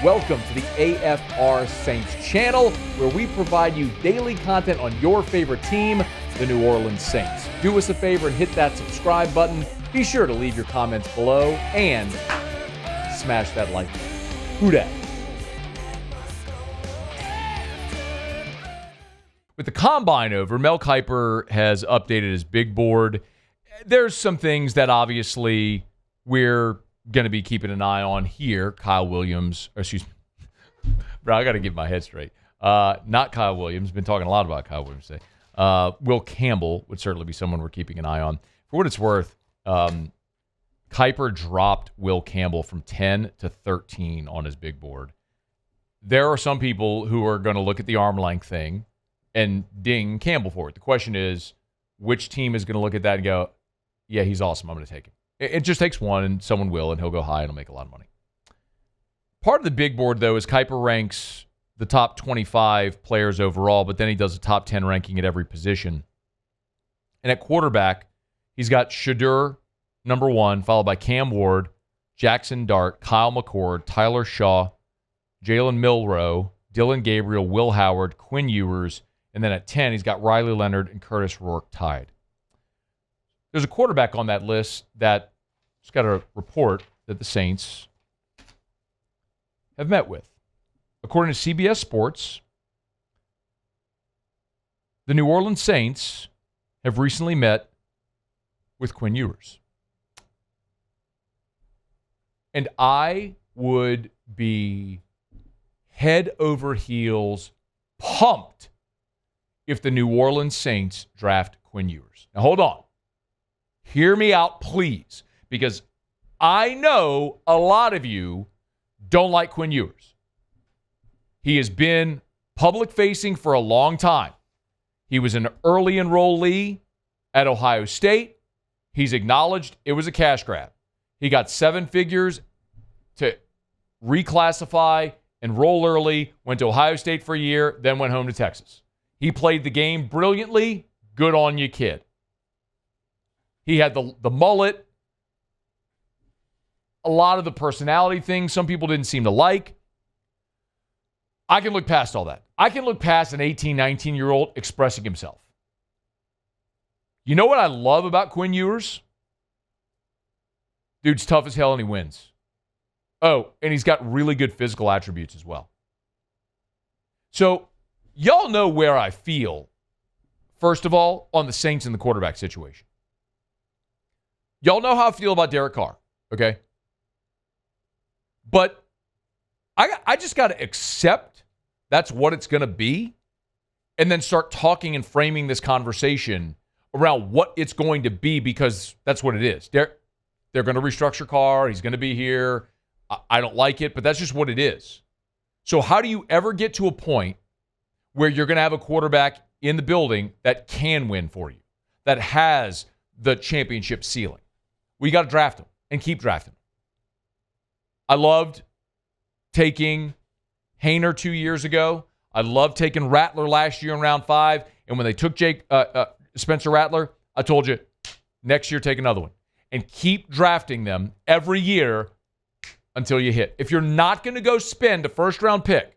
Welcome to the AFR Saints channel, where we provide you daily content on your favorite team, the New Orleans Saints. Do us a favor and hit that subscribe button. Be sure to leave your comments below and smash that like button. Who dat? With the combine over, Mel Kiper has updated his big board. There's some things that obviously we're going to be keeping an eye on here. Kyle Williams, bro, I got to get my head straight. Not Kyle Williams. Been talking a lot about Kyle Williams today. Will Campbell would certainly be someone we're keeping an eye on. For what it's worth, Kiper dropped Will Campbell from 10 to 13 on his big board. There are some people who are going to look at the arm length thing and ding Campbell for it. The question is, which team is going to look at that and go, yeah, he's awesome, I'm going to take him. It just takes one, and someone will, and he'll go high and he'll make a lot of money. Part of the big board, though, is Kiper ranks the top 25 players overall, but then he does a top 10 ranking at every position. And at quarterback, he's got Shadur, number 1, followed by Cam Ward, Jackson Dart, Kyle McCord, Tyler Shaw, Jalen Milroe, Dylan Gabriel, Will Howard, Quinn Ewers, and then at 10, he's got Riley Leonard and Curtis Rourke tied. There's a quarterback on that list that just got a report that the Saints have met with. According to CBS Sports, the New Orleans Saints have recently met with Quinn Ewers. And I would be head over heels pumped if the New Orleans Saints draft Quinn Ewers. Now, hold on. Hear me out, please, because I know a lot of you don't like Quinn Ewers. He has been public-facing for a long time. He was an early enrollee at Ohio State. He's acknowledged it was a cash grab. He got 7 figures to reclassify, enroll early, went to Ohio State for a year, then went home to Texas. He played the game brilliantly. Good on you, kid. He had the mullet, a lot of the personality things some people didn't seem to like. I can look past all that. I can look past an 18, 19-year-old expressing himself. You know what I love about Quinn Ewers? Dude's tough as hell and he wins. Oh, and he's got really good physical attributes as well. So, y'all know where I feel, first of all, on the Saints and the quarterback situation. Y'all know how I feel about Derek Carr, okay? But I just got to accept that's what it's going to be and then start talking and framing this conversation around what it's going to be, because that's what it is. They're going to restructure Carr. He's going to be here. I don't like it, but that's just what it is. So how do you ever get to a point where you're going to have a quarterback in the building that can win for you, that has the championship ceiling? We got to draft him and keep drafting him. I loved taking Haener 2 years ago. I loved taking Rattler last year in round 5. And when they took Spencer Rattler, I told you, next year take another one. And keep drafting them every year until you hit. If you're not going to go spend a first-round pick,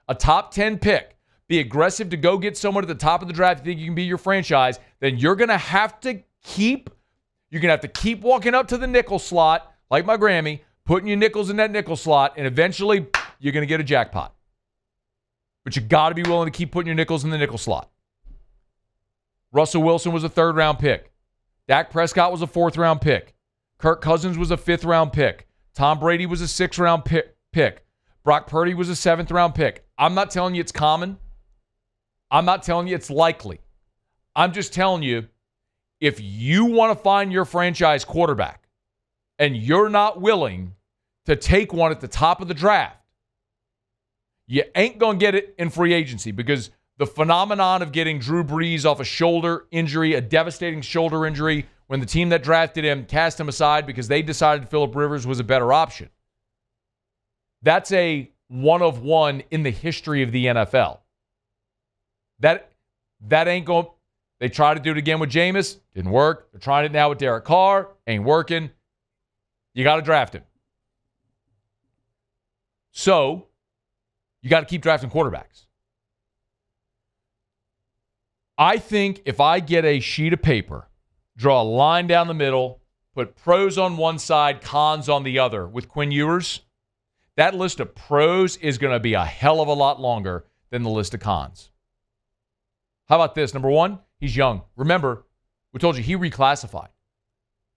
a top 10 pick, be aggressive to go get someone at the top of the draft you think you can be your franchise, then you're going to have to keep walking up to the nickel slot, like my Grammy, putting your nickels in that nickel slot, and eventually you're going to get a jackpot. But you got to be willing to keep putting your nickels in the nickel slot. Russell Wilson was a 3rd-round pick. Dak Prescott was a 4th-round pick. Kirk Cousins was a 5th-round pick. Tom Brady was a 6th-round pick. Brock Purdy was a 7th-round pick. I'm not telling you it's common. I'm not telling you it's likely. I'm just telling you, if you want to find your franchise quarterback and you're not willing to take one at the top of the draft, you ain't going to get it in free agency, because the phenomenon of getting Drew Brees off a shoulder injury, a devastating shoulder injury, when the team that drafted him cast him aside because they decided Phillip Rivers was a better option. That's a one of one in the history of the NFL. That ain't going. They tried to do it again with Jameis. Didn't work. They're trying it now with Derek Carr. Ain't working. You got to draft him. So you got to keep drafting quarterbacks. I think if I get a sheet of paper, draw a line down the middle, put pros on one side, cons on the other with Quinn Ewers, that list of pros is going to be a hell of a lot longer than the list of cons. How about this? Number one, he's young. Remember, we told you he reclassified.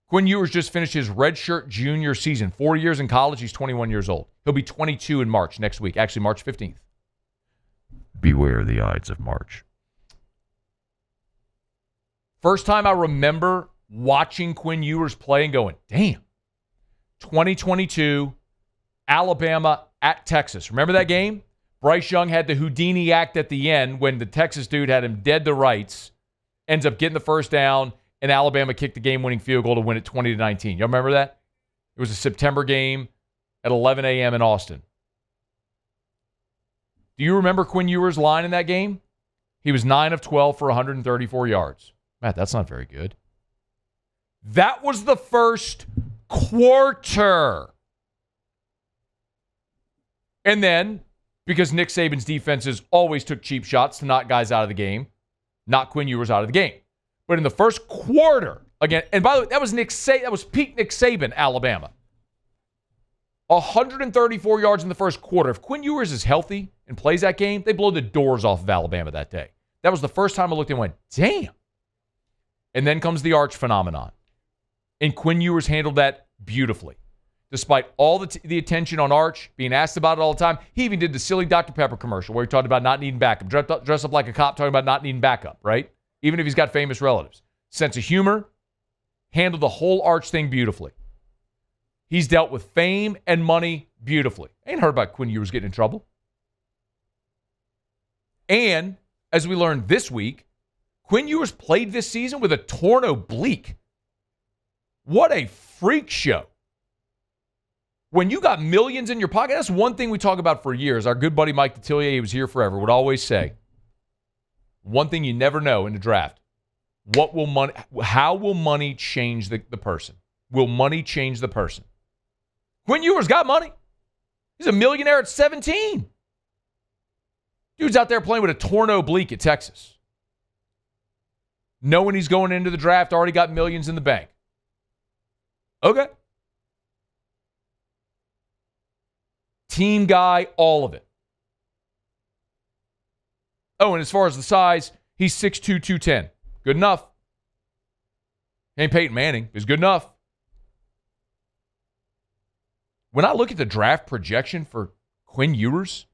Quinn Ewers just finished his redshirt junior season. 4 years in college, he's 21 years old. He'll be 22 in March next week, actually March 15th. Beware the Ides of March. First time I remember watching Quinn Ewers play and going, damn, 2022, Alabama at Texas. Remember that game? Bryce Young had the Houdini act at the end when the Texas dude had him dead to rights, ends up getting the first down, and Alabama kicked the game-winning field goal to win it 20-19. Y'all remember that? It was a September game at 11 a.m. in Austin. Do you remember Quinn Ewers' line in that game? He was 9 of 12 for 134 yards. Matt, that's not very good. That was the first quarter. And then, because Nick Saban's defenses always took cheap shots to knock guys out of the game, knock Quinn Ewers out of the game. But in the first quarter, again, and by the way, that was peak Nick Saban, Alabama. 134 yards in the first quarter. If Quinn Ewers is healthy and plays that game, they blow the doors off of Alabama that day. That was the first time I looked and went, damn. And then comes the Arch phenomenon. And Quinn Ewers handled that beautifully. Despite all the attention on Arch, being asked about it all the time, he even did the silly Dr. Pepper commercial where he talked about not needing backup. Dress up like a cop, talking about not needing backup, right? Even if he's got famous relatives. Sense of humor, handled the whole Arch thing beautifully. He's dealt with fame and money beautifully. Ain't heard about Quinn Ewers getting in trouble. And, as we learned this week, Quinn Ewers played this season with a torn oblique. What a freak show. When you got millions in your pocket, that's one thing we talk about for years. Our good buddy Mike Detillier, he was here forever, would always say, one thing you never know in the draft, how will money change the person? Will money change the person? Quinn Ewers got money. He's a millionaire at 17. Dude's out there playing with a torn oblique at Texas. Knowing he's going into the draft, already got millions in the bank. Okay. Team guy, all of it. Oh, and as far as the size, he's 6'2", 210. Good enough. Ain't Peyton Manning. He's good enough. When I look at the draft projection for Quinn Ewers,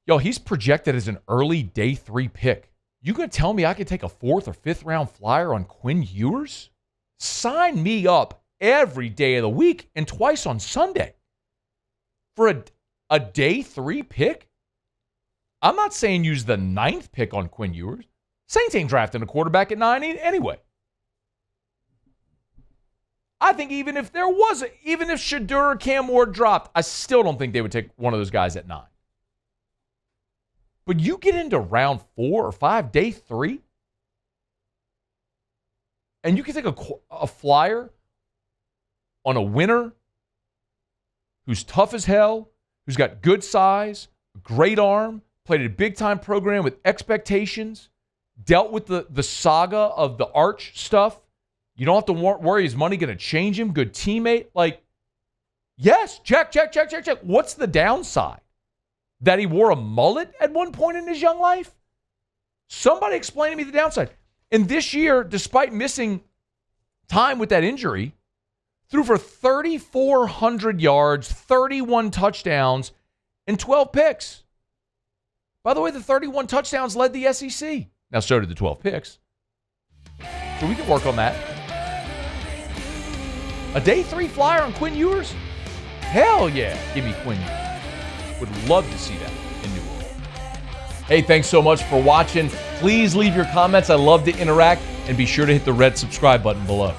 he's projected as an early day 3 pick. You going to tell me I could take a 4th or 5th round flyer on Quinn Ewers? Sign me up every day of the week and twice on Sunday. For a day 3 pick? I'm not saying use the 9th pick on Quinn Ewers. Saints ain't drafting a quarterback at 9 anyway. I think even if Shadur or Cam Moore dropped, I still don't think they would take one of those guys at 9. But you get into round 4 or 5, day 3, and you can take a flyer on a winner who's tough as hell, who's got good size, great arm, played at a big-time program with expectations, dealt with the saga of the Arch stuff. You don't have to worry, is money going to change him? Good teammate? Yes, check. What's the downside? That he wore a mullet at one point in his young life? Somebody explain to me the downside. And this year, despite missing time with that injury, threw for 3,400 yards, 31 touchdowns, and 12 picks. By the way, the 31 touchdowns led the SEC. Now, so did the 12 picks. So we can work on that. A day 3 flyer on Quinn Ewers? Hell yeah. Give me Quinn Ewers. Would love to see that in New Orleans. Hey, thanks so much for watching. Please leave your comments. I love to interact. And be sure to hit the red subscribe button below.